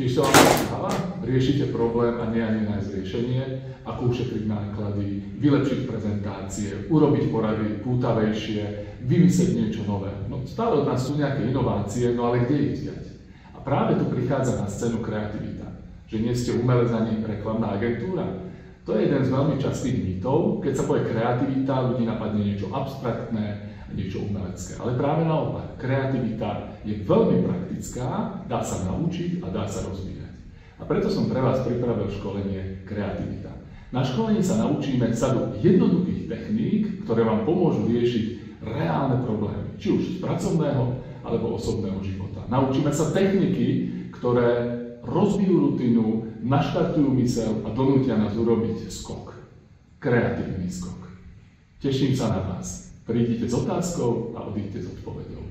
Tiež sa vám stáva? Riešite problém a nie ani nájsť riešenie, ako ušetriť náklady, vylepšiť prezentácie, urobiť porady pútavejšie, vymyslieť niečo nové. No, stále od nás sú nejaké inovácie, no ale kde ich vziať? A práve tu prichádza na scénu kreativita. Že nie ste umelec ani reklamná agentúra. To je jeden z veľmi častých mýtov. Keď sa povie kreativita, ľudí napadne niečo abstraktné, niečo umelecké. Ale práve naopak, kreativita je veľmi praktická, dá sa naučiť a dá sa rozvíjať. A preto som pre vás pripravil školenie Kreativita. Na školení sa naučíme sadu jednoduchých techník, ktoré vám pomôžu riešiť reálne problémy, či už z pracovného alebo osobného života. Naučíme sa techniky, ktoré rozbijú rutinu, naštartujú myseľ a donútia nás urobiť skok. Kreatívny skok. Teším sa na vás. Prídite s otázkou a odíďte s odpoveďou.